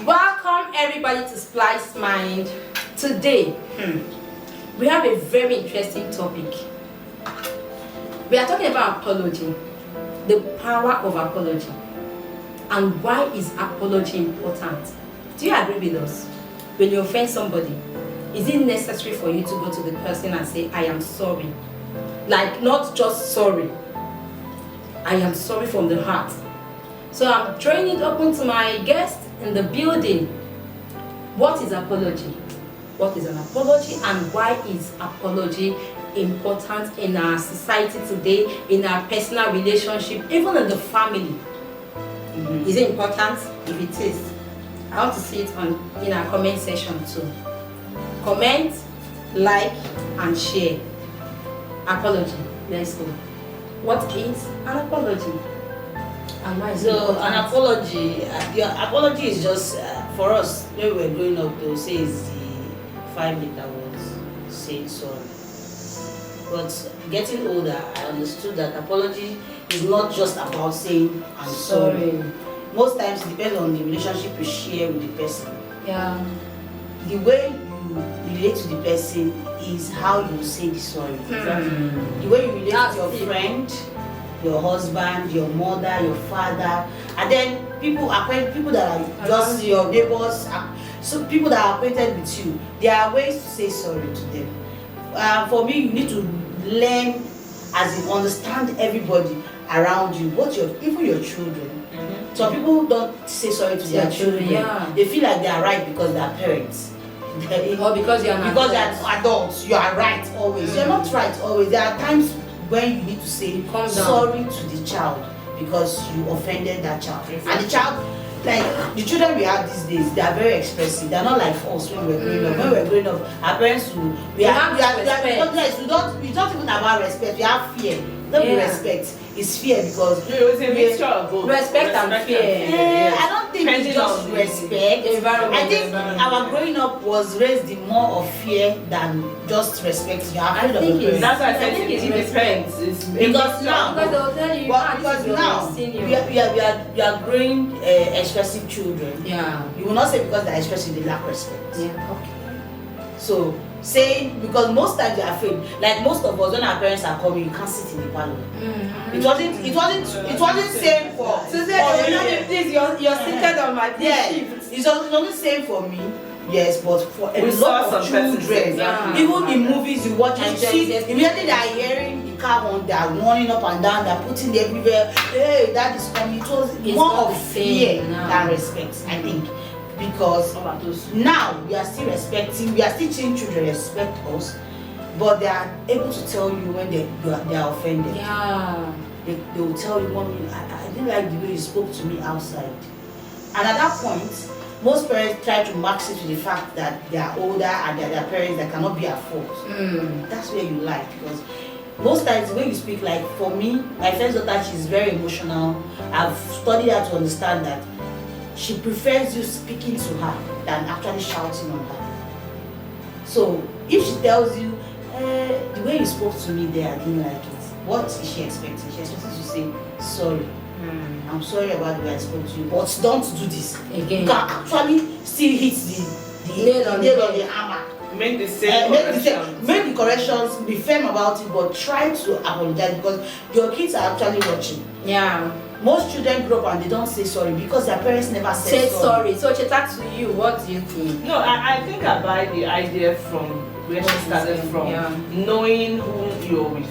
Welcome everybody to Splice Mind. Today, we have a very interesting topic. We are talking about apology, the power of apology, and why is apology important. Do you agree with us? When you offend somebody, is it necessary for you to go to the person and say, I am sorry? Like, not just sorry. I am sorry from the heart. So I'm throwing it open to my guest in the building. What is apology? What is an apology, and why is apology important in our society today, in our personal relationship, even in the family? Is it important? If it is, I want to see it in our comment section too. Comment, like, and share. Apology. Let's go. What is an apology? And why is it important? An apology, the apology is just for us when we were growing up. They would say it's the 5-letter words, saying sorry. But getting older, I understood that apology is not just about saying I'm sorry. Most times it depends on the relationship you share with the person. Yeah. The way you relate to the person is how you say the sorry. The way you relate to your friend, your husband, your mother, your father, and then people that are just your neighbors, so people that are acquainted with you, there are ways to say sorry to them. For me, you need to learn, as in understand everybody around you, even your children. Some people don't say sorry to their children. Yeah. They feel like they are right because they are parents. Or because you're adults, you are right always. You're not right always. There are times when you need to say sorry to the child because you offended that child. And the child, like the children we have these days, they are very expressive. They are not like us when we were growing up. When we were growing up, our parents we don't even have respect. We have fear. Don't be respect. It's fear because it's a mixture of both. Respect and fear. I don't think it's just respect. I think our growing up was raised in more of fear than just respect. You are afraid of the parents. That's why I said it depends. Because now we are growing expressive children. Yeah. You will not say because they're expressive they lack respect. Yeah. Okay. So saying, because most times you're afraid, like most of us when our parents are coming, you can't sit in the parlor. It wasn't same for Please, you're seated on my it's only same for me. Yes, but for a lot of children, even in movies you watch, and see immediately they are hearing the car horn, they are running up and down, they are putting it everywhere. Hey, that is coming. It was more of fear than respect, I think. Because now we are still teaching children respect us, but they are able to tell you when they are offended. Yeah. They will tell you, Mommy, I didn't like the way you spoke to me outside. And at that point, most parents try to max it to the fact that they are older and they are their parents that cannot be at fault. That's where you lie, because most times the way you speak, like for me, my first daughter, she's very emotional. I've studied her to understand that she prefers you speaking to her than actually shouting on her. So if she tells you, the way you spoke to me there, I didn't like it, what is she expecting? She expects you to say, sorry. I'm sorry about the way I spoke to you, but don't do this. Again. You can actually still hit the nail on the hammer. Make the same corrections. Make the corrections, be firm about it, but try to apologize because your kids are actually watching. Yeah. Most children grow up and they don't say sorry because their parents never said sorry. So Cheta, to you, what do you think? No, I think I buy the idea from where she started from. Knowing who you're with,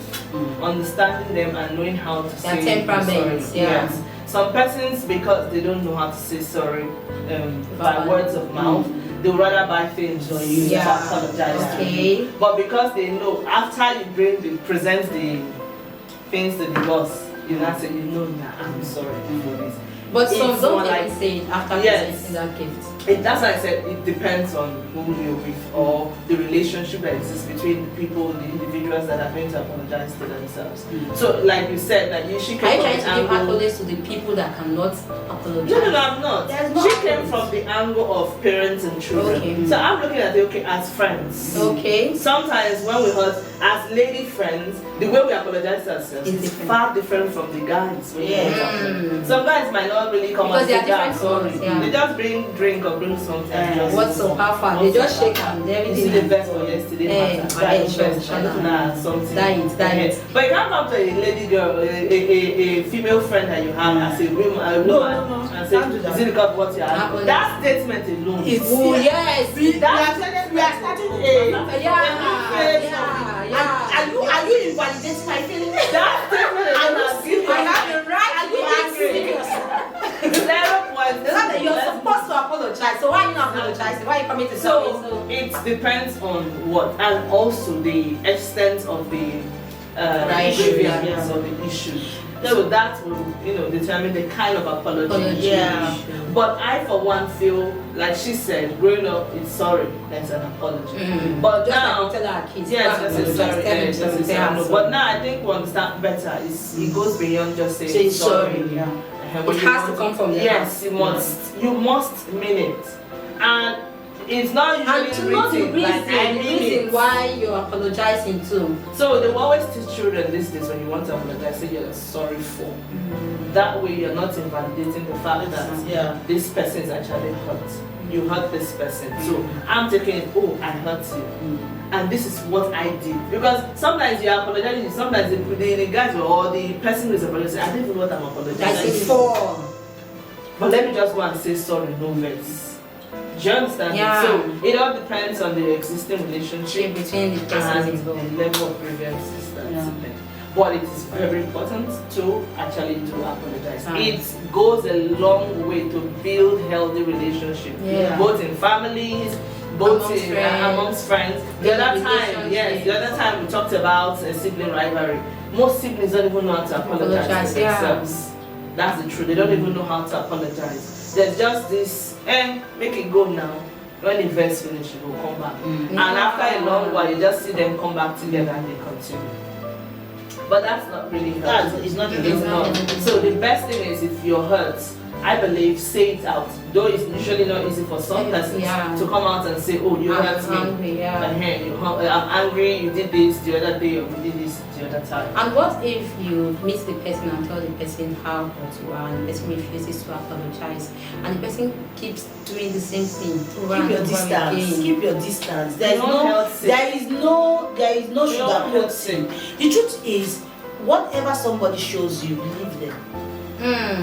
understanding them and knowing how to say temperament. sorry. Yes. Some persons, because they don't know how to say sorry by words of mouth, they would rather buy things on you to apologize to you. But because they know after you present the things to the boss, you now say, I'm sorry for this. But some don't even say it after presenting that gift. That's why I said it depends on who you're with or the relationship that exists between the people, the individuals that are going to apologize to themselves. So, like you said, that she came from the angle. Are you trying to give accolades to the people that cannot apologize? No, I'm not. She came from the angle of parents and children. So I'm looking at it as friends. Sometimes when we hurt as lady friends, the way we apologize to ourselves is far different from the guys. Some guys might not not really come Because and they say are different that, sorry. ones, yeah. They just bring drink or bring something. and just What's so how far? They just shake and you everything. see the vest for yesterday. Something. That is. But you can't come to a lady girl, a female friend that you have as a woman, No. and say, Can't do that. is it because of what you have? Happens. That statement alone. Oh yes. We are starting a Yeah. Are you invalidating my feelings? That statement alone has given I have the right Are to you be angry. serious? 0 points. You're supposed to apologize. So why are you not apologizing? Why are you coming to So tell me? it depends on what, and also the extent of the grievance of the issue. So that will, determine the kind of apology. Yeah. But I, for one, feel like she said, growing up, it's sorry, that's an apology. But Just now, like we tell our kids. yes, go and just apologize, sorry, tell them yes, to just say I'm sorry. sorry. But now I think we understand better. It goes beyond just saying Say sorry. sorry. Yeah. When It you has to want come from the Yes, heart. you must mean it. And it's not And usually to know the written, like, I mean reason it. why you're apologizing too. So they will always teach children these days, when you want to apologize, say you're sorry for. That way you're not invalidating the fact that this person is actually hurt. You hurt this person. So I'm taking it, oh, I hurt you. And this is what I did. Because sometimes you're apologizing, sometimes the guys or the person who is apologizing, I don't even know what I'm apologizing for. But let me just go and say sorry, no verse. Do you understand? Yeah. So it all depends on the existing relationship Between the and persons the involved. level of grievances that's there. But it is very important to actually do apologize. It goes a long way to build healthy relationships, both in families, both amongst friends. The other time we talked about a sibling rivalry. Most siblings don't even know how to apologize to themselves. That's the truth. They don't even know how to apologize. There's just this, make it go now. When the verse finishes, it will come back. And after a long while, you just see them come back together and they continue. But that's not really healthy. It's not. It's not. So the best thing is, if you're hurt, I believe, say it out. Though it's usually not easy for some persons to come out and say, oh, you hurt me. I'm angry, you did this the other day, or you did this the other time. And what if you meet the person and tell the person how hurt you are, and the person refuses to apologize, and the person keeps doing the same thing over and over again? Keep your distance. There is no sugarcoating. The truth is, whatever somebody shows you, believe them.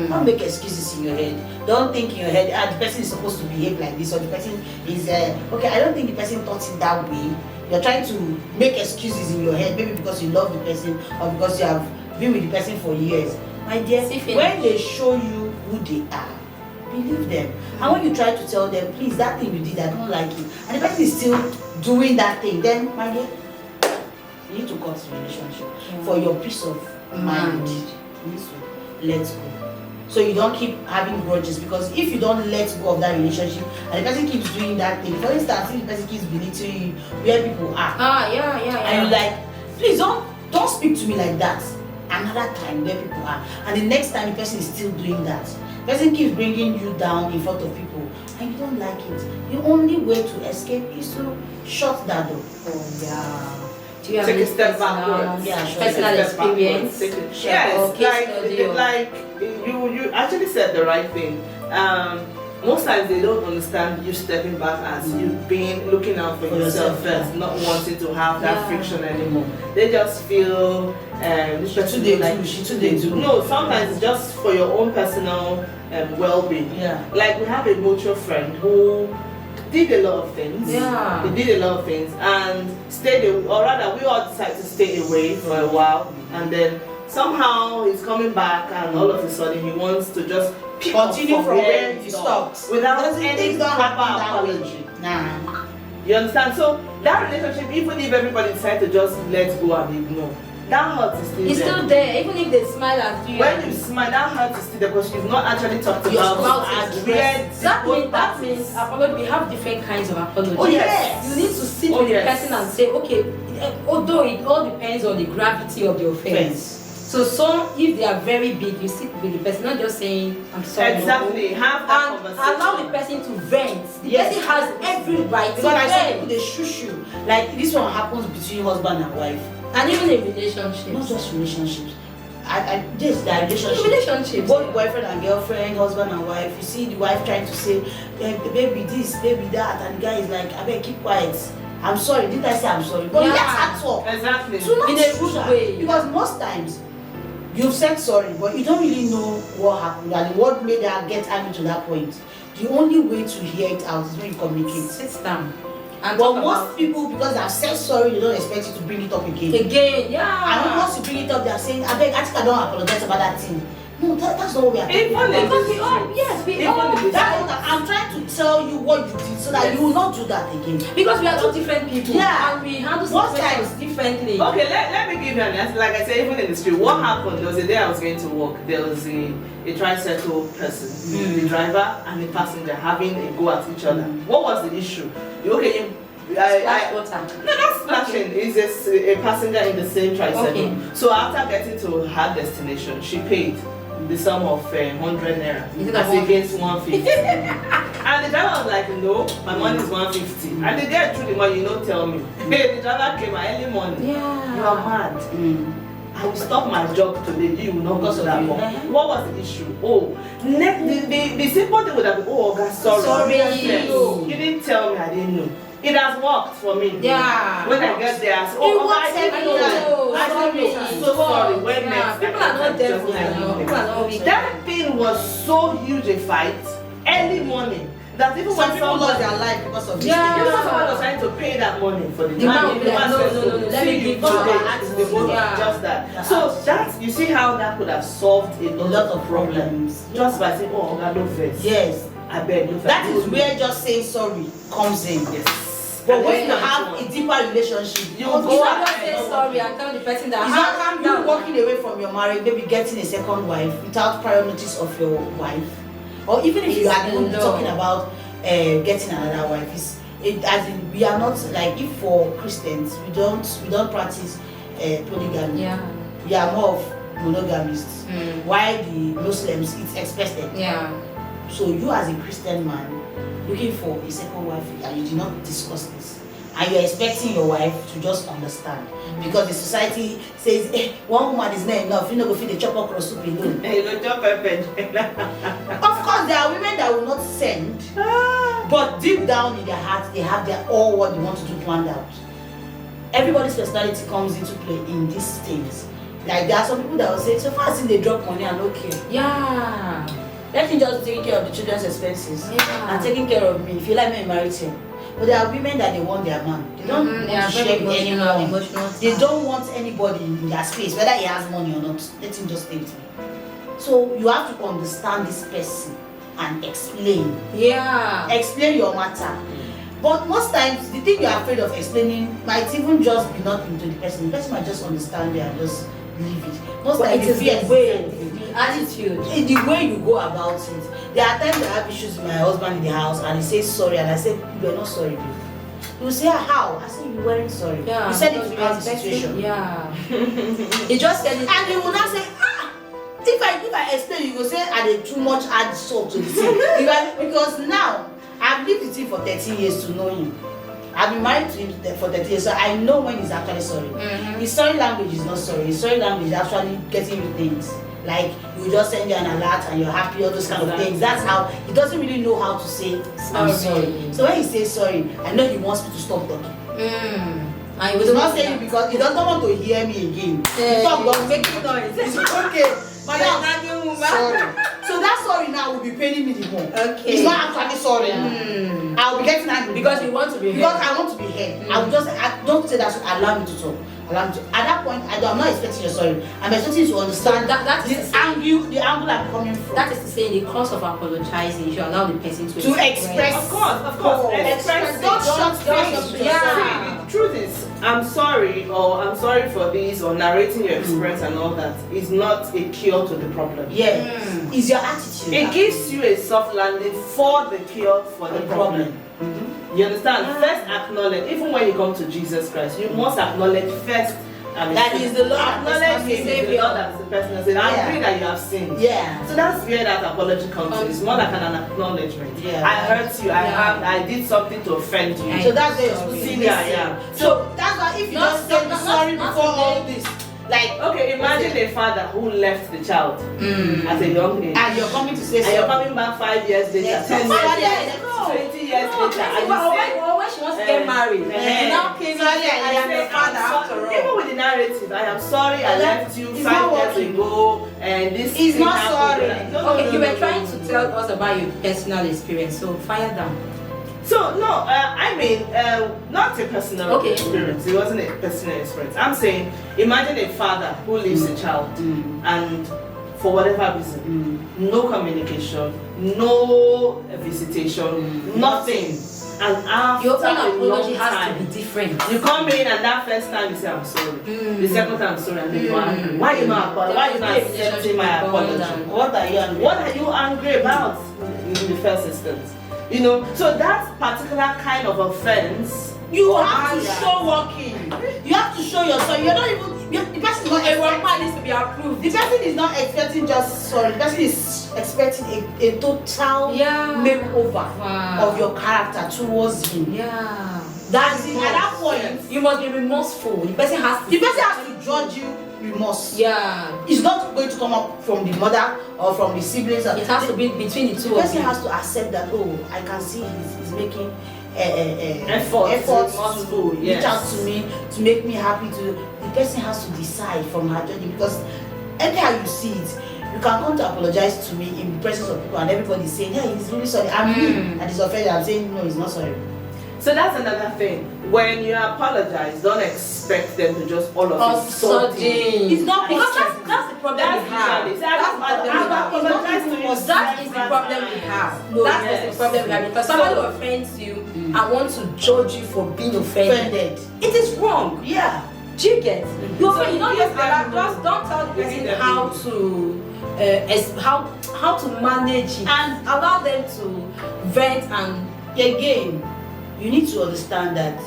Don't make excuses in your head. Don't think in your head, the person is supposed to behave like this, or the person is okay. I don't think the person thought it that way. You're trying to make excuses in your head, maybe because you love the person or because you have been with the person for years. My dear, when they show you who they are, believe them. And when you try to tell them, please, that thing you did, I don't like it, and the person is still doing that thing, then, my dear, you need to cut the relationship for your peace of mind. You need to let go. So you don't keep having grudges, because if you don't let go of that relationship and the person keeps doing that thing, for instance, if the person keeps belittling you where people are, and you're like, please don't speak to me like that. Another time where people are, and the next time the person is still doing that, the person keeps bringing you down in front of people, and you don't like it. The only way to escape is to shut that door. Do you have take a step backwards. Personal experience. Yes, like you actually said the right thing. Most times they don't understand you stepping back as you being looking out for yourself first, not wanting to have that friction anymore. They just feel this person they do. No, sometimes it's just for your own personal well-being. Like we have a mutual friend who did a lot of things. They did a lot of things and stayed away, or rather we all decided to stay away for a while, and then somehow he's coming back and all of a sudden he wants to just continue from where he stopped without any proper apology. You understand? So that relationship, even if everybody decides to just let go and ignore, that hurt is still there. It's still there, even if they smile at you. When you smile, that hurt is still there because you've not actually talked about that means apology. We have different kinds of apology. Oh yes. You need to sit with the person and say, okay, although it all depends on the gravity of the offense. So some, if they are very big, you sit with the person, not just saying, I'm sorry. Exactly. Have that conversation. Allow the person to vent. The person has every right to vent. Because some people, vent. they shush you. Like this one happens between husband and wife. And even in relationships. Not just relationships. This the relationship. Relationships. Both boyfriend and girlfriend, husband and wife. You see the wife trying to say, baby this, baby that, and the guy is like, I better keep quiet. I'm sorry. Didn't I say I'm sorry? But Yeah. let her talk. Exactly. So not In a rude way. Because most times you've said sorry, but you don't really know what happened and what made her get angry to that point. The only way to hear it out is when you communicate. Sit down. And But talk most about people, because they have said sorry, they don't expect you to bring it up again. again, yeah. And once you bring it up, they are saying, I beg, I think I don't apologize about that thing. No, that's not what we are talking Even about. Because we all, yes, we Even all. if it's- That's what I'm trying to tell you what you did so that Yes. you will not do that again. Because we are two different people. Yeah. And we handle Most situations differently. Okay, let me give you an answer. Like I said, even in the street, what happened? There was a day I was going to work. There was a tricycle person, the driver and the passenger having a go at each other. What was the issue? Splash water. No, not splashing. It's just a passenger in the same tricycle. Okay. So after getting to her destination, she paid the sum of 100 naira Is it as a against 150. And the driver was like, no, my money is 150. And the girl threw the money, you don't tell me. Hey, the driver came early morning. Yeah. You are mad. I will stop my job today. You will not go to that one. What was the issue? Oh, the simple thing would have been, oh, God, sorry. Sorry. Yes. You didn't tell me, I didn't know. It has worked for me. Yeah. When I get there, I say, It oh, works I didn't every know. time. I didn't know. I'm so sorry. When Yeah, next people time, are not I devils, just you know. People are not wicked. That thing was so huge a fight early morning that even Some when people lost somebody their life because of this. Yeah. even when someone was trying to pay that money for the The man money, will be like, no, said, no, no, no, let me see, give you go you there, our it's the both of Yeah. just that. Yeah. So that you see how that could have solved a lot of problems. just by saying, oh, God, no vex. Yes. I beg, no vex. That is where just saying sorry comes in. Yes. But And when then you next have one. a deeper relationship, You you go You go not out just say sorry and tell the person that It's not down. you walking away from your marriage, maybe getting a second wife without prior notice of your wife, or even if you It's are even no. talking about getting another wife. As in, we are not like, if for Christians we don't practice polygamy. Yeah. We are more of monogamists. Mm. While the Muslims, it's expected. Yeah. So you as a Christian man looking for a second wife and you did not discuss this, and you're expecting your wife to just understand, because the society says, one woman is not enough, you know, go feed the chopper cross soup alone. Hey, you don't pepper. Of course there are women that will not send, but deep down in their heart they have their all what they want to do planned out. Everybody's personality comes into play in these things. Like there are some people that will say, so far as they drop money and okay, Yeah. let me just take care of the children's expenses Yeah. and taking care of me. If you like me, marry him. But there are women that they want their man. They don't They want are to very share with emotional, anyone. emotional. They don't want anybody in their space, whether he has money or not. Let him just stay with me. So you have to understand this person and explain. Yeah. Explain your matter. But most times, the thing you're afraid of explaining might even just be not into the person. The person might just understand it and just leave it. Most But times, it is fear the way, the attitude. in the way you go about it. There are times I have issues with my husband in the house and he says sorry and I say, you are not sorry, babe. He will say, how? I say, you weren't sorry. Yeah. You said it because we throughout the expected- situation. Yeah. He just said it. And he will not say, if I explain, you go say, I did too much add salt to the thing. Because now, I've lived with him for 13 years to know him. I've been married to him for 30 years, so I know when he's actually sorry. Mhm. His sorry language is not sorry. His sorry language is actually getting you things. Like, you just send you an alert and you're happy, all those kind of things. That's how, he doesn't really know how to say, I'm sorry. So when he says sorry, I know he wants me to stop talking. And he He's was not saying it because he doesn't want to hear me again. Yeah, He talk, he's but making noise. it's okay. Madam, Nagging woman. sorry. So that sorry now will be paining me the more. Okay. It's not actually sorry. I'll be getting angry. Because you want to be Because heard. I want to be heard. I will just, don't say that, so allow me to talk. Allow me to. At that point, I'm not expecting your sorry. I'm expecting you to understand That the is angle I'm coming from. That is to say, in the course of apologizing, you should allow the person to express. Of course. Express Don't it. shut face. Yeah. See, the truth is, I'm sorry, or I'm sorry for this, or narrating your experience and all that is not a cure to the problem. Yeah. It's your attitude. It gives you a soft landing for the cure for the problem. You understand? First acknowledge, even when you come to Jesus Christ, you must acknowledge first. That is the Lord and Acknowledge personal Him, the Savior. Lord as the person and say, I Yeah. agree that you have sinned. Yeah. So that's where that apology comes in. It's more like an acknowledgement. Yeah. I hurt you. I did something to offend you. So that's where you're supposed to See, be yeah, listening. yeah. So that's why if you Not- just say not- sorry not before today. all this, Like, Okay, imagine a father who left the child at a young age. and you're coming to say And you're coming back 5 years later, Yes. 10 Sorry, years I later, know. 20 years later, and you Or say, when she wants to get married, you now came in and say, I am your father after all. even with the narrative, I am sorry I left you It's 5 not years working. ago, and this He's thing not happened. sorry. No, Okay, no, you no, were no, trying no. to tell us about your personal experience, so fire down. So no, I mean, not a personal Okay. experience. It wasn't a personal experience. I'm saying, imagine a father who leaves a child, and for whatever reason, no communication, no visitation, nothing. And after Your own a long apology has time, to be different. you come in and that first time you say I'm sorry. The second time I'm sorry, and then you're angry. Why you not apologize? Why you not accepting my apology? what are you angry? What are you angry about in the first instance? You know, so that particular kind of offense, You have to show working. You have to show yourself. You're not even. The person is not Everyone needs to be approved. The person is not expecting just sorry. The person is expecting a total makeover of your character towards him. Yeah. That's it. At that point, You must be remorseful. The person has to. judge you remorse. Yeah. It's not going to come up from the mother or from the siblings. It has to be between the two The of person you. has to accept that. Oh, I can see he's making efforts to reach out to me to make me happy. The person has to decide from her journey, because anyhow you see it, you can come to apologize to me in the presence of people and everybody is saying, hey, he's really sorry. I'm me and he's offended. I'm saying no, he's not sorry. So that's another thing. When you apologize, don't expect them to just all of a sudden. It's not because It's that's the problem we have. That is the problem we have. That is the problem we have, because somebody offends you and wants to judge you for being offended. It is wrong. Yeah. Do you get? You offend, you don't just them- just don't tell the person them- how to how to manage it and allow them to vent. And Again, you need to understand that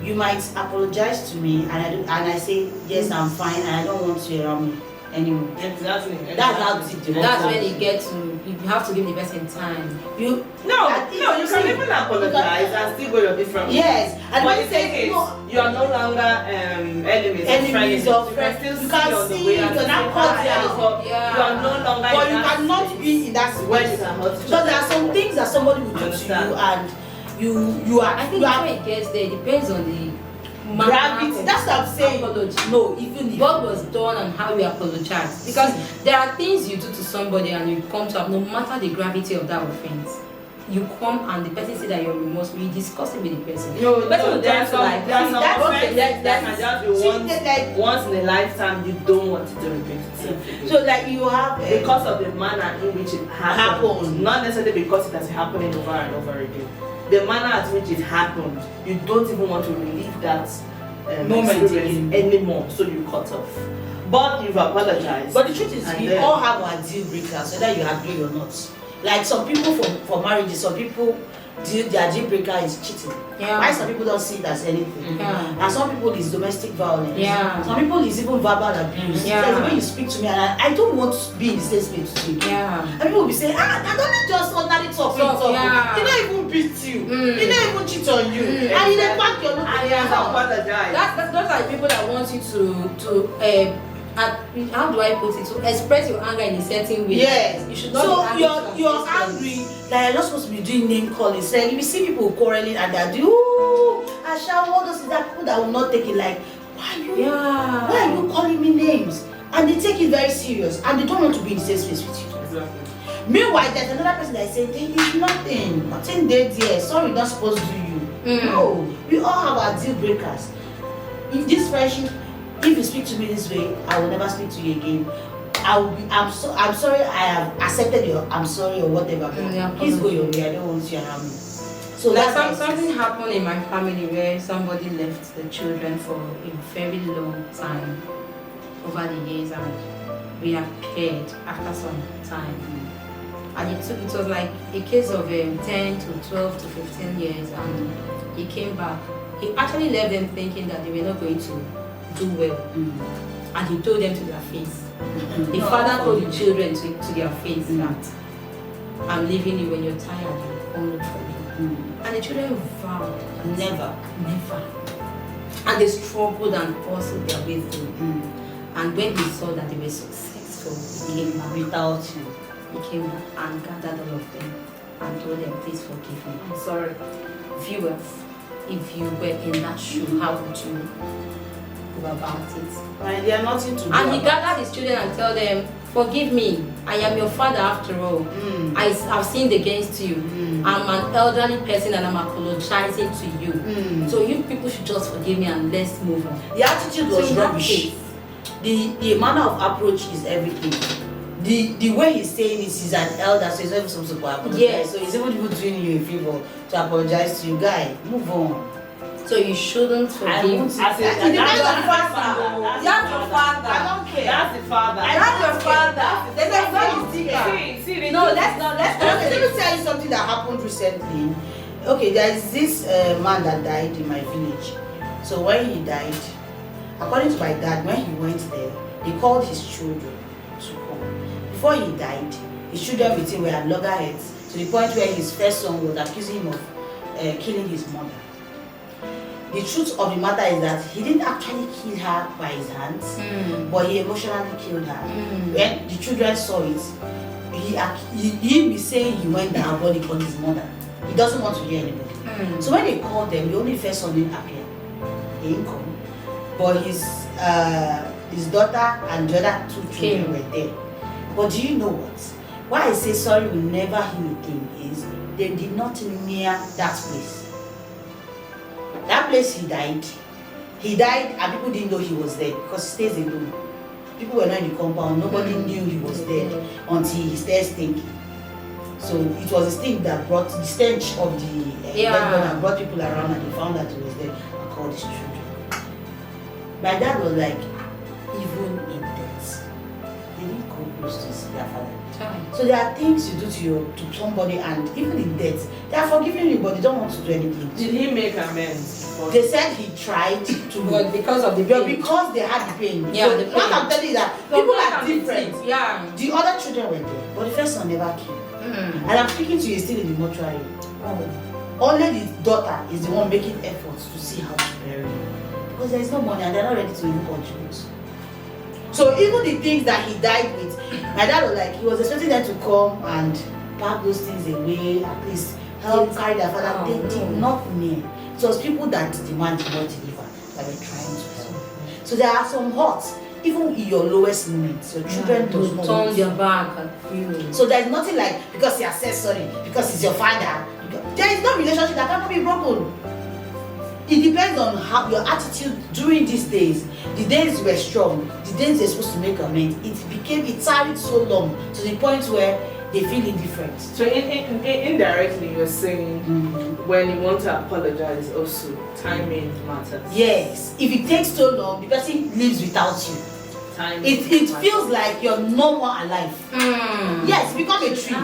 you might apologize to me and I say yes, I'm fine, and I don't want you around me anymore. Exactly. That's how deep the that's when you get to, you have to give the person time. you No, you you can even apologize and still go your different ways. yes, and But when the you thing say is, no, you are no longer enemies of you can friends, still you see can on the see, way you and can say, not cut "Hi, down." but Yeah. you are no longer but in you that cannot space be in that when you situation. can hurt each So there are other. some things that somebody will do to you, Understand. and you are I think you before are it gets there, it depends on the gravity. That's what I'm saying. apology. No, even if What was done and how you apologize, because there are things you do to somebody and you come to have, no matter the gravity of that offense, you come and the person say that you're remorseful, you discuss it with the person. No, The person will there try are to some, like, there are some that's okay, offenses that can that's just be See, once, like- once in a lifetime. You don't want it to repeat itself again. so like you have Because of the manner in which it happened, Happened. not necessarily because it has happening over and over again. The manner at which it happened, you don't even want to relive that Moment experience anymore, so you cut off. But you've apologized. But the truth is, And we then- all have our deal breakers, whether you agree or not. Like some people for marriages, some people their deal breaker is cheating. Yeah. Why some people don't see it as anything? Yeah. And some people is domestic violence. Yeah. Some people is even verbal abuse. Yeah. Like the way you speak to me, and I don't want to be in the same space with you. Yeah. And people will be saying, I don't just ordinary talk. Yeah. He don't even beat you. Mm. He don't even cheat on you. And he dey pack your look And in he your has house. apologized. Those are the people that want you to how do I put it, to express your anger in a certain way. Yes. You should not So be angry to you're an extent. angry. Like you're not supposed to be doing name calling. So like, if you see people quarreling and they're doing, ooh, Asha, all those are people that will not take it like, why are you calling me names? And they take it very serious and they don't want to be in the same space with you. Exactly. Meanwhile, there's another person that is saying, there is nothing dead here. Sorry, not supposed to do you. No, we all have our deal breakers. In this friendship, if you speak to me this way, I will never speak to you again. I'm sorry, I have accepted your I'm sorry or whatever. But please go your way. I don't want you around me. So Like that's something happened in my family where somebody left the children for a very long time over the years, and we appeared after some time. And it was like a case of 10 to 12 to 15 years, and he came back. He actually left them thinking that they were not going to do well, and he told them to their face. The father told the children to their face that I'm leaving you. When you're tired, you come look for me. And the children vowed never. never. And they struggled and pursued their way through. And when he saw that they were successful, he came back. Without you. He came back and gathered all of them and told them, please forgive me. I'm sorry. Viewers, if you were in that shoe, how would you go about it? And they are nothing to do. And he about gathered his children and told them, forgive me, I am your father after all. I have sinned against you. I'm an elderly person and I'm apologizing to you. So you people should just forgive me and let's move on. The attitude was So in that rubbish. case, The manner of approach is everything. The way he's saying is he's an elder, so he's not even supposed to apologize. Yes. So he's even doing you a favor to apologize to you. Guy, move on. so you shouldn't I forgive. won't- As in, It depends that's on the the father. father. That's your father. I don't care. That's the father. That's your father. There's a very sticker. See, No, let's not. Okay, let me tell you something that happened recently. Okay, there is this man that died in my village. So when he died, according to my dad, when he went there, he called his children to come. Before he died, his children with him were at loggerheads to the point where his first son was accusing him of killing his mother. The truth of the matter is that he didn't actually kill her by his hands, but he emotionally killed her. When the children saw it, he is saying he went diabolic on his mother. He doesn't want to hear anybody. So when they called them, the only first son didn't appear. He didn't come. But his daughter and the other two children were there. But do you know what? Why I say sorry will never heal a thing is they did not near that place. That place he died and people didn't know he was there because he stays alone. People were not in the compound, nobody knew he was there until he started stinking. So it was a stink that brought the stench of the dead body and brought people around and they found that he was there and called his children. My dad was like, even in death, they didn't come close to their father. So there are things you do to somebody and even in death, they are forgiving you but they don't want to do anything. Did he make amends? They said he tried to, But because of the but pain. because they had the pain. Yeah, so the what pain. I'm telling you that So people black are and different. white. Yeah. The other children were there, but the first one never came. And I'm speaking to you still in the mortuary. Only the daughter is the one making efforts to see how to bury him. Because there is no money and they're not ready to even contribute. So even the things that he died with, my dad was like, he was expecting them to come and pack those things away, at least help carry their father. They did not near. It was people that the man did not deliver that were trying to help. So there are some hurts, even in your lowest moments, your children does not turn want their you. back at you. So there's nothing like because he has said sorry, because he's your father. There is no relationship that cannot be broken. It depends on how your attitude during these days. The days were strong, the days they're supposed to make amends. It tarried so long to the point where they feel indifferent. So indirectly you're saying when you want to apologize also timing matters. Yes, if it takes so long, the person lives without you. Timing It matters. feels like you're no more alive. Yes, become a tree.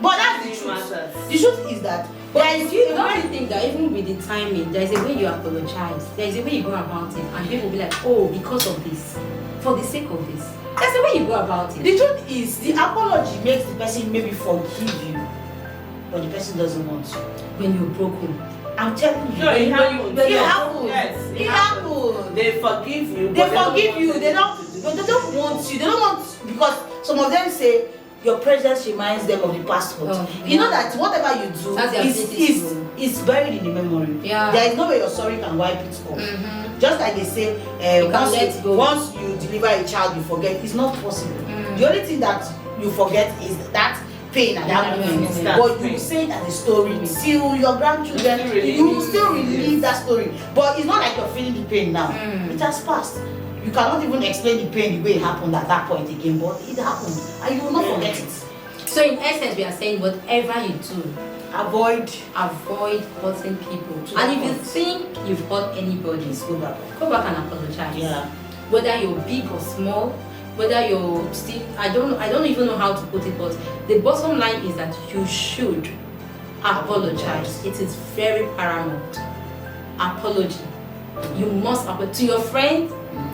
But that's the Timing truth. matters. The truth is that there is You a don't way. think that even with the timing, there is a way you apologize, there is a way you go about it, and people will be like, oh, because of this, for the sake of this. There's a way you go about it. The truth is, the apology makes the person maybe forgive you, but the person doesn't want you. When you're broken. I'm telling you. No, it happens. It happens. Yes, It happens. They forgive you. They but forgive you. want They anything don't. to do But they with don't it. want you. They don't want because some of them say your presence reminds them of the past hurt. Oh, You know yeah. that whatever you do That's their ability to- is buried in the memory. Yeah. There is no way your sorry can wipe it off. Just like they say, You can let go. once you deliver a child, you forget. It's not possible. The only thing that you forget is that pain and that Yeah, moment. yeah, yeah. But you will say it as a story till your grandchildren. You still relive You it. will still relive that story. But it's not like you're feeling the pain now. It has passed. You cannot even explain the pain the way it happened at that point again. But it happened, and you will not forget it. So in essence, we are saying whatever you do, Avoid. avoid hurting people. To And that if you point. think you've hurt anybody, Please go back. go back and apologize. Yeah. Whether you're big or small, whether you're still, I don't even know how to put it, but the bottom line is that you should apologize. It is very paramount. Apology. You must apologize to your friend.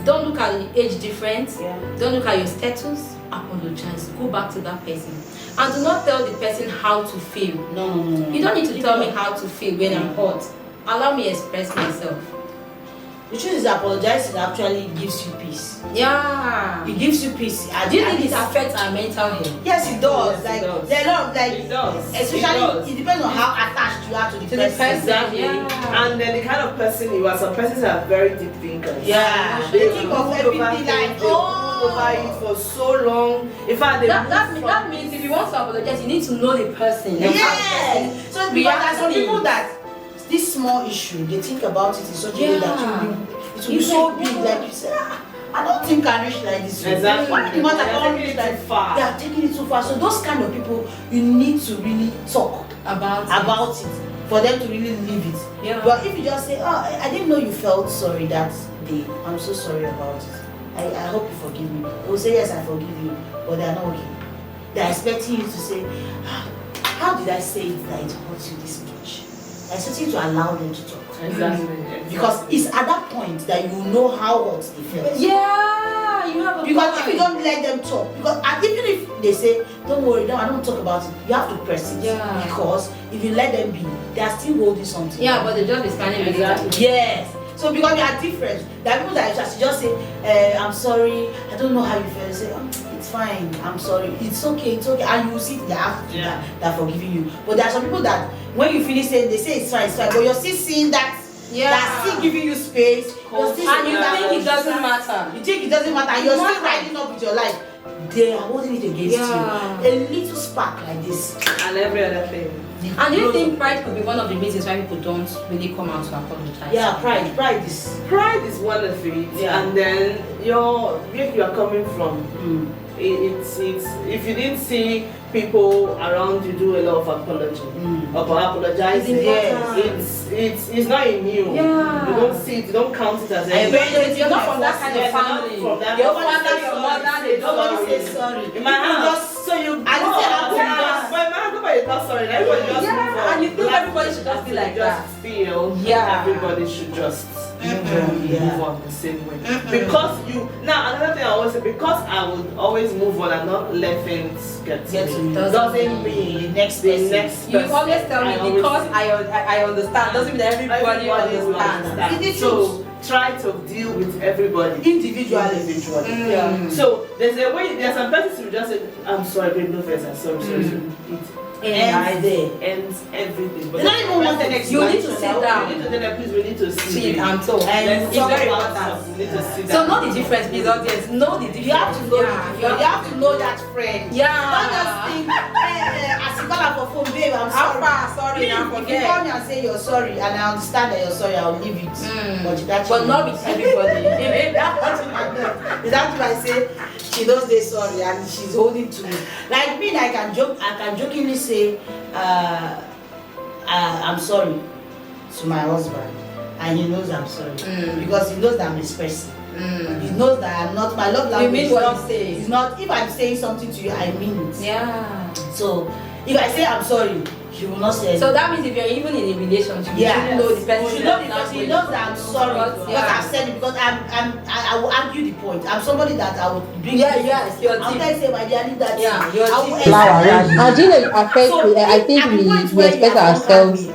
Don't look at the age difference. Yeah. Don't look at your status. Apologize. Go back to that person. And do not tell the person how to feel. No. You don't need to tell me how to feel when I'm hurt. Allow me express myself. The truth is that apologizing actually gives you peace. Yeah. It gives you peace. Do you think it affects our mental health? Yes, it does. Yes, like it does. there are a lot of It does. especially it depends on how attached you are to the person. Exactly. Yeah. And then the kind of person you are. Some persons are very deep thinkers. Yeah. They They think of brood over everything things, like, they brood over it for so long. In fact, they That means if you want to apologize, you need to know the person. And how the Yeah. person So because there are some reacts. people that this small issue, they think about it in such a way that it will be It's so like, big, like you say, I don't think I reach like this. Exactly. What the matter? They are I don't taking reach it like too far. They are taking it too far. So those kind of people, you need to really talk about it for them to really leave it. Yeah. But if you just say, oh, I didn't know you felt sorry that day. I'm so sorry about it. I hope you forgive me. They will say, yes, I forgive you. But they are not okay. They are expecting you to say, how did I say it that it hurts you this much? They are expecting you to allow them to talk. Exactly. Because it's at that point that you know how hurt they felt. Yeah, you have a Because point. if you don't let them talk, because and even if they say, don't worry, no, I don't talk about it, you have to press it. Yeah. Because if you let them be, they are still holding something. Yeah, but the job is standing with Exactly. Yes. So because we are different, there are people that just say, I'm sorry, I don't know how you feel. Say, it's fine, I'm sorry, it's okay, and you will see the attitude that are forgiving you. But there are some people that when you finish saying, they say it's fine, but you're still seeing that. That's still giving you space. You're still And you seeing think it doesn't matter. You think it doesn't matter, and you're still riding up with your life. They are holding it against you. A little spark like this. And every other thing. And do you think pride could be one of the reasons why people don't really come out to apologize? Yeah, pride is. Pride is one of it. Yeah. And then where you are coming from. It's if you didn't see people around you do a lot of apology or apologizing, it's not in you. Yeah. You don't see it, you don't count it as anything. You're not from that kind of family. Your father, your mother, they don't Nobody say sorry. In my house, so you And you say happy. but in my house, nobody talks sorry. Everybody just move on. And you think everybody should just be like that. Just feel everybody should just move on the same way. Because now another thing I always say, because I would always move on and not let things get to me. Doesn't mean the next person. You always tell me because I understand. Doesn't mean that everybody understands. So try to deal with everybody individually. Yeah. So there's some persons who just say, I'm sorry, babe, no offense, I'm sorry. Ends everything. But they don't even want the next. You need to sit down. You need to tell them, please, we need to sit and talk. Let's It's talk very about important. stuff. We need to sit So down. know the difference, please, audience. Know the difference. You have to know. You have to know that friend. Yeah. Don't just think, as you call her for phone, babe, I'm sorry. Sorry, If now you forget. call me and say you're sorry, and I understand that you're sorry, I'll leave it. But not with everybody. That's what I know. That's why I say she knows they're sorry and she's holding to me. Like me, I can jokingly say, I'm sorry to my husband, and he knows I'm sorry because he knows that I'm his person. He knows that I'm not my love language. You mean is what not, you say? it's not. If I'm saying something to you, I mean it. Yeah. So if I say I'm sorry, he will not say. So that means if you're even in a relationship, you should know the person. You should know the person. He knows that I'm sorry because I've said it. Because I will argue the point. I'm somebody that I would bring. You're I'm going to say, my dear, leave that. Yeah, thing. you're I will deep. And you know, affect, I think we expect ourselves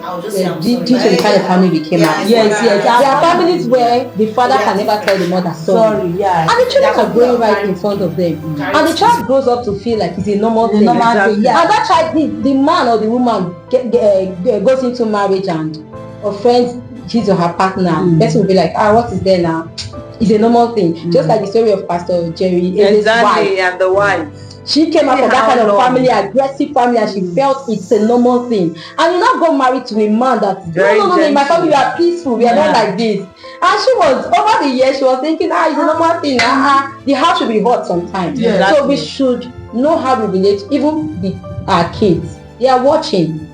due to the kind of family we came out. Yes. There are families where the father can never tell the mother sorry. And the children are growing right in front of them. And the child grows up to feel like it's a normal thing. And that child, the man or the woman goes into marriage and offends his or her partner. The person will be like, what is there now? It's a normal thing. Just like the story of Pastor Jerry. Exactly, and the wife. She came out from that kind of family, aggressive family, and she felt it's a normal thing. And you now got married to a man that no, in my family we are peaceful, we are not like this. And she was over the years, she was thinking, it's a normal thing. The house should be hot sometimes. So we should know how we relate, even with our kids. They are watching.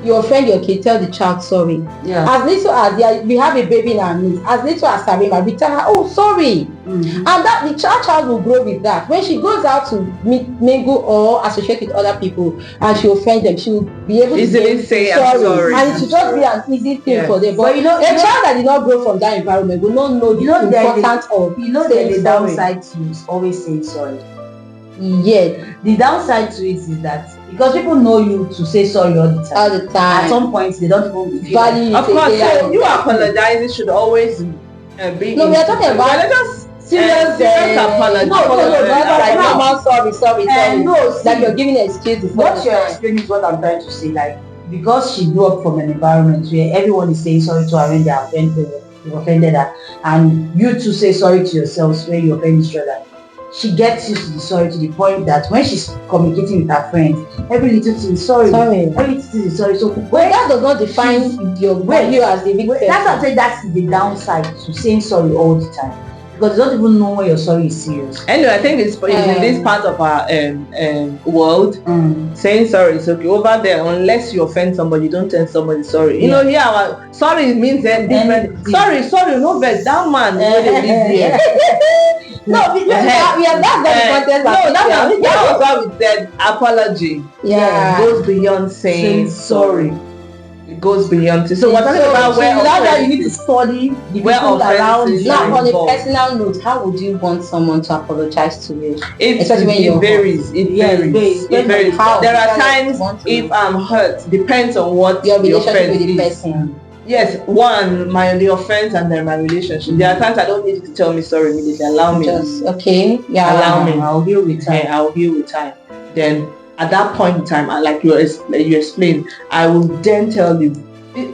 You offend your kid, tell the child sorry. As little as we have a baby in our midst, as little as Sarima, we tell her, sorry. And that the child will grow with that. When she goes out to mingle or associate with other people and she offends them, she will be able to say sorry. And it should just be an easy thing for them. But a child that did not grow from that environment will not know the importance of there's a downside to always saying sorry. Yes. The downside to it is that because people know you to say sorry all the time. At some point they don't even value. Of course, so you apologizing should always No, we are talking about serious apology. like normal sorry. No, Like you're giving an excuse before what you're explaining is what I'm trying to say. Like, because she grew up from an environment where everyone is saying sorry to her when they offended her, and you too say sorry to yourselves when you offend each other. She gets used to the sorry to the point that when she's communicating with her friends, every little thing is sorry. Every little thing is sorry. So well, that does not define your value as a big person. That's what I'm saying. That's the downside to saying sorry all the time, because you don't even know when your sorry is serious. Anyway, I think it's in this part of our world, saying sorry is okay. Over there, unless you offend somebody, you don't tell somebody sorry. You know, here our sorry means different. Sorry, no, but that man live here. No, we are not the context. No, that was why we said apology. Yeah, it goes beyond saying sorry. It goes beyond. So we're talking about where that you need to study the people around you. Now, on a personal note, how would you want someone to apologize to you? It varies. It varies. There are times if I'm hurt, depends on what your relationship with the person. Yes, the offense and then my relationship. There are times I don't need you to tell me sorry immediately. Allow me. Allow me. I'll heal with time. I'll heal with time. Then at that point in time, like you explained, I will then tell you,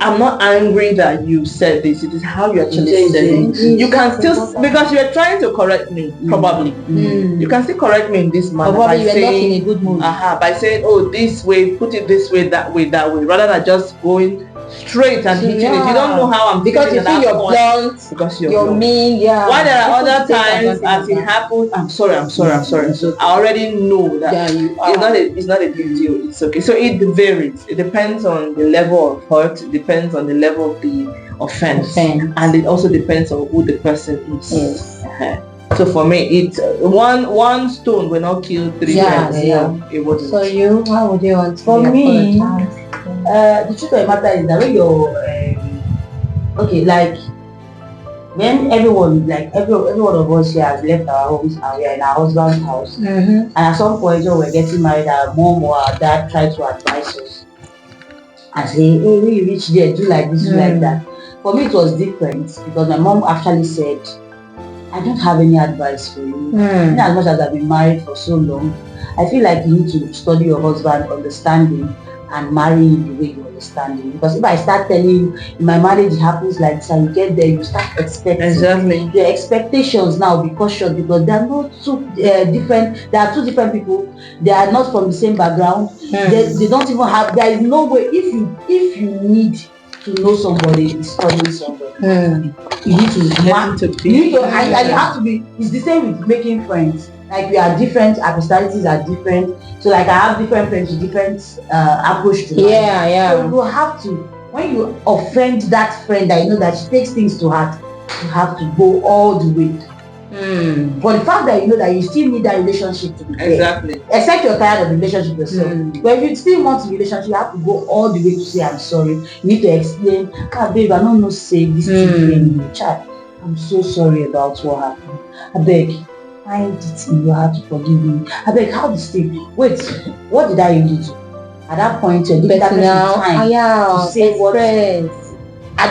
I'm not angry that you said this. It is how you actually said it. You can still, because you're trying to correct me, probably. You can still correct me in this manner by saying, not in a good mood. By saying, oh, this way, put it this way, that way, rather than just going straight and hitting it. You don't know how I'm because you feel you're blunt, because you're mean. Why there are other times as it happens, I'm sorry. So I already know that it's not a big deal. It's okay. So it varies. It depends on the level of hurt. It depends on the level of the offense. And it also depends on who the person is. Yes. So for me, it's one stone will not kill three birds. It wouldn't. So you, how would you want to for me? The truth of the matter is that when you're okay, like when every one of us here has left our homes and we are in our husband's house, and at some point when we're getting married, our mom or our dad try to advise us and say, hey, when you reach there, do like this, do like that. For me, it was different because my mom actually said, I don't have any advice for you. As much as I've been married for so long, I feel like you need to study your husband, understand him, and marry him the way you understand him. Because if I start telling you, in my marriage it happens like this, and you get there, you start expecting. Exactly. Your expectations now be cautious because they are not so different. There are two different people. They are not from the same background. They don't even have. There is no way. If you need to know somebody, study somebody. You need to you have to be. It's the same with making friends. Like we are different, our personalities are different. So like I have different friends with different approach to life. So you have to, when you offend that friend that you know that she takes things to heart, you have to go all the way. For the fact that you know that you still need that relationship to be there. Exactly. Except you're tired of the relationship yourself. But if you still want the relationship, you have to go all the way to say I'm sorry. You need to explain, babe, I don't know say this thing. Child, I'm so sorry about what happened. I beg. Find it in your heart to forgive me. I beg, how this thing? Wait, what did I do to? At that point, you're giving that person time to say what. And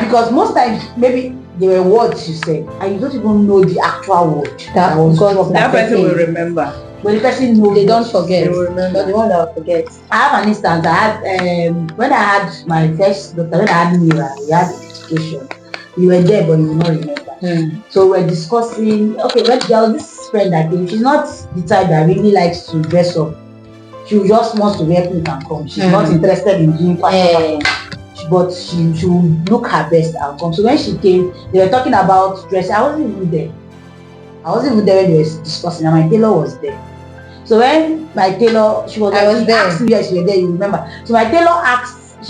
because most times, maybe there were words you said, and you don't even know the actual word. That person will remember. But the person knows. They don't forget. They will remember. The one that will forget. I have an instance. I had when I had my first daughter, when I had Mira, we had a situation. You were there, but you will not remember. So we're discussing. Okay, well, there was this friend that came. She's not the type that really likes to dress up. She just wants to wear pink and come. She's not interested in doing fashion. But she will look her best and come. So when she came, they were talking about dressing. I wasn't even there. When they were discussing, and my tailor was there. So when my tailor, she was there. Asked me, yes, you were there, you remember. So my tailor asked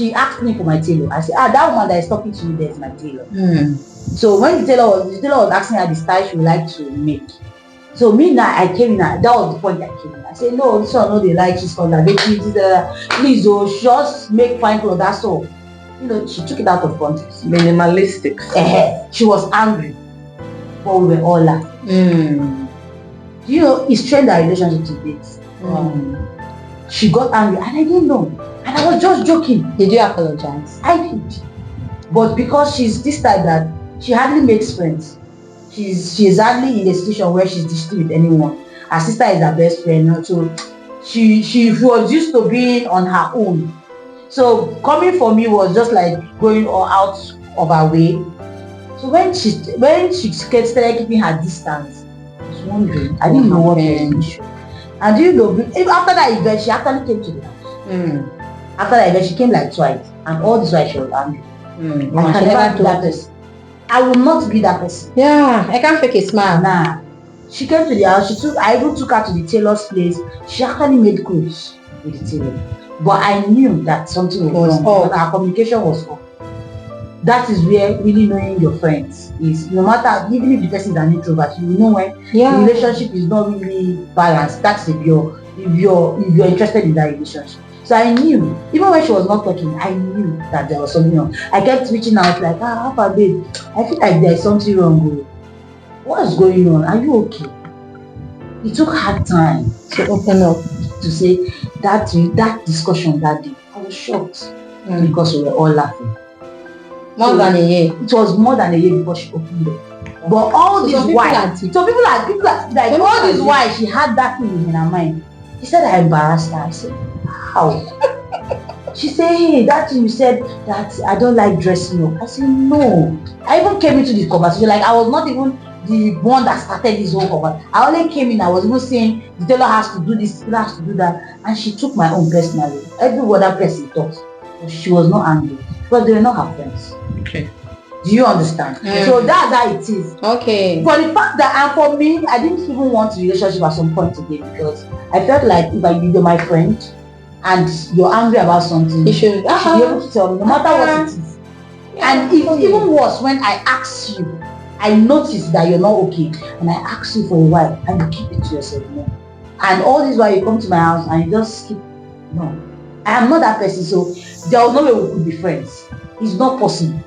me for my tailor. I said, that woman that is talking to you there is my tailor. So when the tailor was asking her the style she would like to make. So me now, I came in, that was the point I came in. I said, no, this one, no, they like, she's conservative, please, just make fine clothes, that's all. You know, she took it out of context. Minimalistic. She was angry, but we were all laughing. You know, it's trained our relationship to date. She got angry, and I didn't know. And I was just joking. Did you apologize? I did. But because she's this type that she hardly makes friends. she's hardly in a situation where she's distant with anyone. Her sister is her best friend, so she was used to being on her own. So coming for me was just like going all out of her way. So when she started keeping her distance, I was wondering. I didn't know what was the issue. And do you know, after that event, she actually came to the house. After that event, she came like twice, and all this while she was angry. I can never do that person. I will not be that person. Yeah, I can't fake a smile. Nah. She came to the house. I even took her to the tailor's place. She actually made clothes with the tailor. But I knew that something was wrong because our communication was off. That is where really knowing your friends is. No matter, even if the person is an introvert, you know when the relationship is not really balanced. That's if you're interested in that relationship. So I knew, even when she was not talking, I knew that there was something wrong. I kept reaching out like, how far, babe? I feel like there's something wrong. What is going on? Are you okay? It took her time to open up, to say that discussion that day. I was shocked because we were all laughing. More than a year. It was more than a year before she opened up. But all this while, people are like all this while she had that thing in her mind. She said I embarrassed her. I said, how? She said, hey, that thing you said that I don't like dressing up. I said, no. I even came into this conversation like I was not even the one that started this whole conversation. I only came in, I was even saying the tailor has to do this, the tailor has to do that. And she took my own personally. Every other person thought. But she was not angry. Because they were not her friends. Okay. Do you understand? So that's how it is. Okay. For the fact that, and for me, I didn't even want a relationship at some point again because I felt like if you're my friend and you're angry about something, you should be able to tell me, no matter what it is. And it's even worse when I ask you, I notice that you're not okay, and I ask you for a while, and you keep it to yourself. No. And all this while you come to my house and you just keep, no. I am not that person, so there was no way we could be friends. It's not possible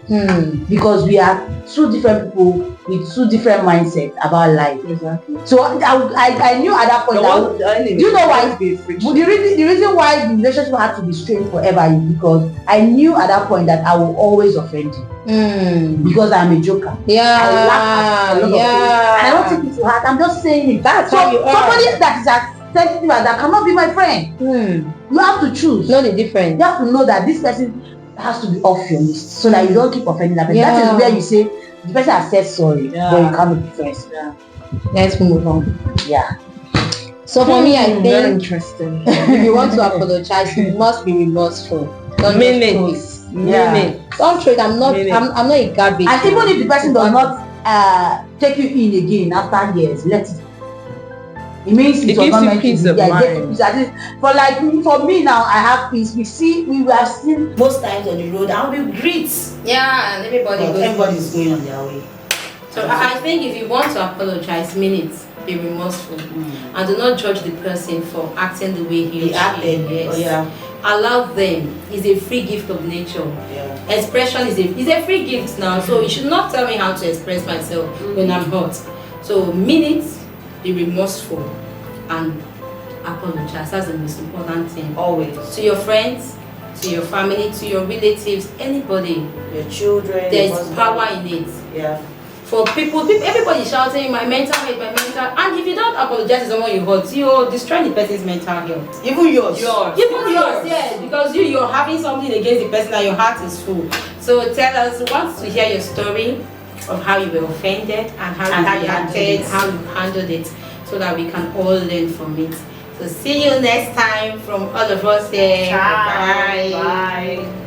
because we are two different people with two different mindsets about life. Exactly. So I knew at that point. Do you know why? The reason why the relationship had to be strained forever is because I knew at that point that I will always offend you because I'm a joker. Yeah. I laugh at a lot of things, and I don't take it to heart. I'm just saying it. That's how you are. Somebody that is as sensitive as that cannot be my friend. You have to choose. Know the difference. You have to know that this person has to be off your list so that you don't keep offending that person. That is where you say the person has said sorry, but you cannot be friends. Let's move on. Yeah. So for me, I think very interesting. if you want to apologize, you must be remorseful. Don't Minutes. Don't trade. I'm not a garbage. And even if the person does not take you in again after years, let it. It means it was not meant to be. For me now, I have peace. We have seen most times on the road, and we greet. Yeah, and everybody's going on their way. So I think if you want to apologize, mean it. Be remorseful, and do not judge the person for acting the way he acted. Yes. Allow them. It's a free gift of nature. Expression is a free gift now. So you should not tell me how to express myself when I'm hurt. So mean it. Be remorseful and apologize. That's the most important thing. Always. To your friends, to your family, to your relatives, anybody. Your children. There's power in it. Yeah. For people, everybody shouting my mental health, and if you don't apologize to someone you hurt, you're destroying the person's mental health. Even yours. Even yours, yeah. Because you're having something against the person and your heart is full. So tell us, we want to hear your story of how you were offended and how you acted, how you handled it, so that we can all learn from it. So see you next time from all of us here. Bye. Bye.